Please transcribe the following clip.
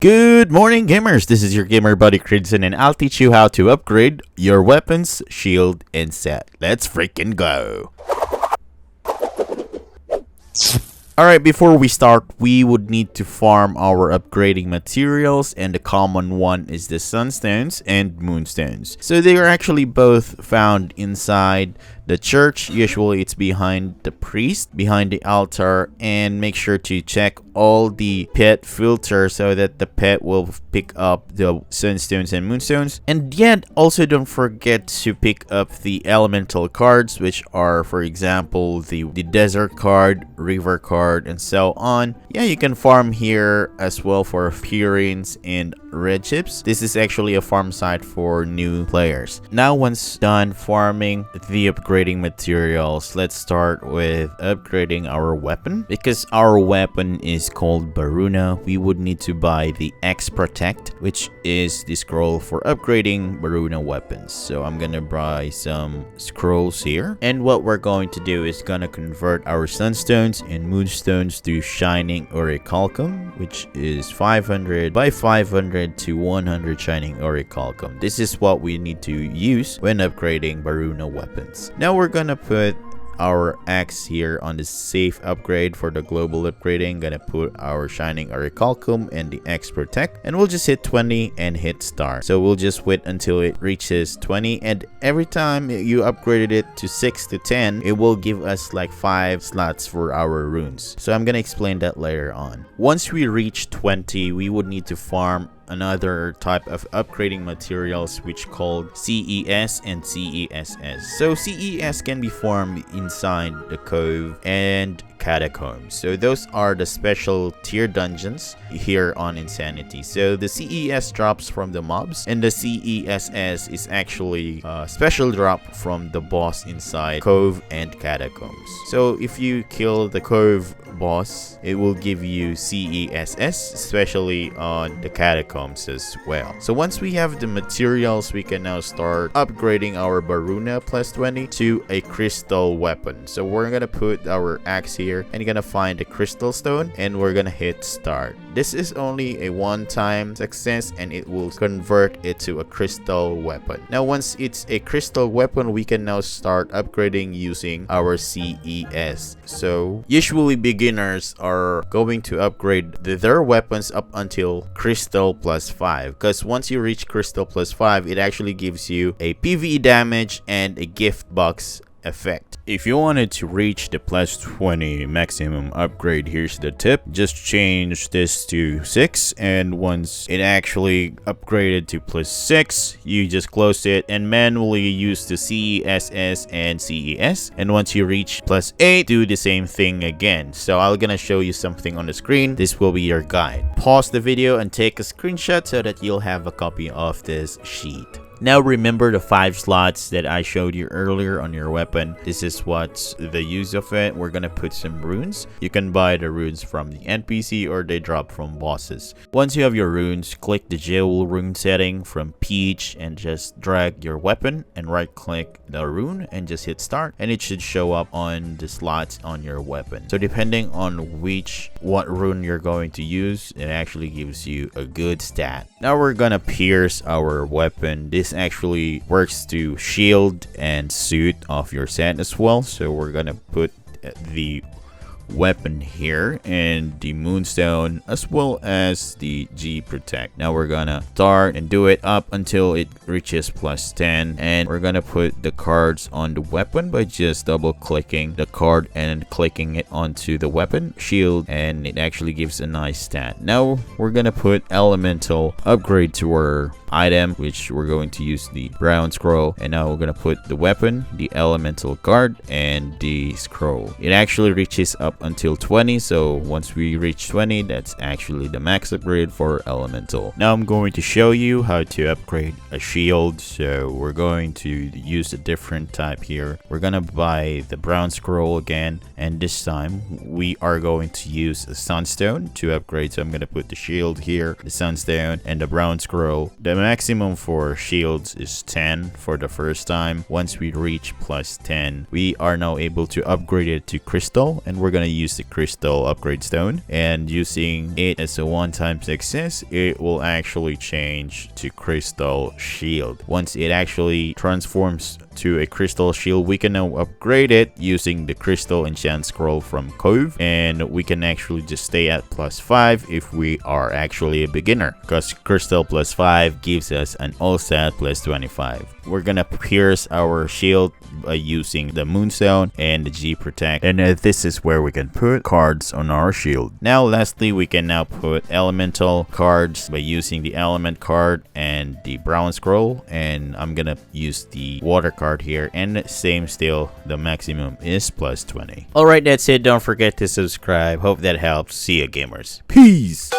Good morning, gamers. This is your gamer buddy CRIDZON, and I'll teach you how to upgrade your weapons, shield, and set. Let's freaking go. Alright, before we start, we would need to farm our upgrading materials, and the common one is the sunstones and moonstones. So they are actually both found inside the church. Usually it's behind the priest, behind the altar, and make sure to check all the pet filters so that the pet will pick up the sunstones and moonstones. And yet, also don't forget to pick up the elemental cards, which are, for example, the desert card, river card, and so on. Yeah, you can farm here as well for figurines and red chips. This is actually a farm site for new players. Now, once done farming the upgrading materials, let's start with upgrading our weapon. Because our weapon is called Baruna, we would need to buy the X Protect, which is the scroll for upgrading Baruna weapons. So I'm gonna buy some scrolls here, and what we're going to do is gonna convert our sunstones and moonstones to shining orichalcum, which is 500 by 500 to 100 shining orichalcum. This is what we need to use when upgrading Baruna weapons. Now we're gonna put our axe here on the safe upgrade for the global upgrading. Gonna put our shining orichalcum and the X Protect, and we'll just hit 20 and hit start. So we'll just wait until it reaches 20, and every time you upgraded it to 6 to 10, it will give us like 5 slots for our runes. So I'm gonna explain that later on. Once we reach 20, we would need to farm another type of upgrading materials, which called CES and CESS. So CES can be farmed inside the cove and catacombs. So those are the special tier dungeons here on Insanity. So the CES drops from the mobs, and the CESS is actually a special drop from the boss inside cove and catacombs. So if you kill the cove boss, it will give you CESS, especially on the catacombs as well. So once we have the materials, we can now start upgrading our Baruna plus 20 to a crystal weapon. So we're gonna put our axe here, and you're gonna find a crystal stone, and we're gonna hit start. This is only a one-time success, and it will convert it to a crystal weapon. Now once it's a crystal weapon, we can now start upgrading using our CES. So usually beginners are going to upgrade their weapons up until crystal plus 5, because once you reach crystal plus 5, it actually gives you a PvE damage and a gift box effect. If you wanted to reach the plus 20 maximum upgrade, here's the tip. Just change this to 6, and once it actually upgraded to plus 6, you just close it and manually use the CESS and CES. And once you reach plus 8, do the same thing again. So I'm gonna show you something on the screen. This will be your guide. Pause the video and take a screenshot so that you'll have a copy of this sheet. Now remember the 5 slots that I showed you earlier on your weapon. This is what's the use of it. We're gonna put some runes. You can buy the runes from the NPC, or they drop from bosses. Once you have your runes, click the jewel rune setting from Peach and just drag your weapon and right click the rune and just hit start, and it should show up on the slots on your weapon. So depending on what rune you're going to use, it actually gives you a good stat. Now we're gonna pierce our weapon. This actually works to shield and suit of your set as well. So we're gonna put the weapon here and the moonstone as well as the G Protect. Now we're gonna start and do it up until it reaches plus 10, and we're gonna put the cards on the weapon by just double clicking the card and clicking it onto the weapon shield, and it actually gives a nice stat. Now we're gonna put elemental upgrade to our item, which we're going to use the brown scroll, and now we're gonna put the weapon, the elemental card, and the scroll. It actually reaches up until 20, so once we reach 20, that's actually the max upgrade for elemental. Now I'm going to show you how to upgrade a shield. So we're going to use a different type here. We're gonna buy the brown scroll again, and this time we are going to use a sunstone to upgrade. So I'm gonna put the shield here, the sunstone, and the brown scroll. The maximum for shields is 10 for the first time. Once we reach plus 10, we are now able to upgrade it to crystal, and we're gonna use the crystal upgrade stone, and using it as a one-time success, it will actually change to crystal shield. Once it actually transforms to a crystal shield, we can now upgrade it using the crystal enchant scroll from Cove, and we can actually just stay at +5 if we are actually a beginner, because crystal +5 gives us an all-stat +25. We're gonna pierce our shield by using the moonstone and the G protect, and this is where we can put cards on our shield. Now lastly, we can now put elemental cards by using the element card and the brown scroll, and I'm gonna use the water card here, and same still, the maximum is +20. Alright, that's it. Don't forget to subscribe. Hope that helps. See ya, gamers. Peace.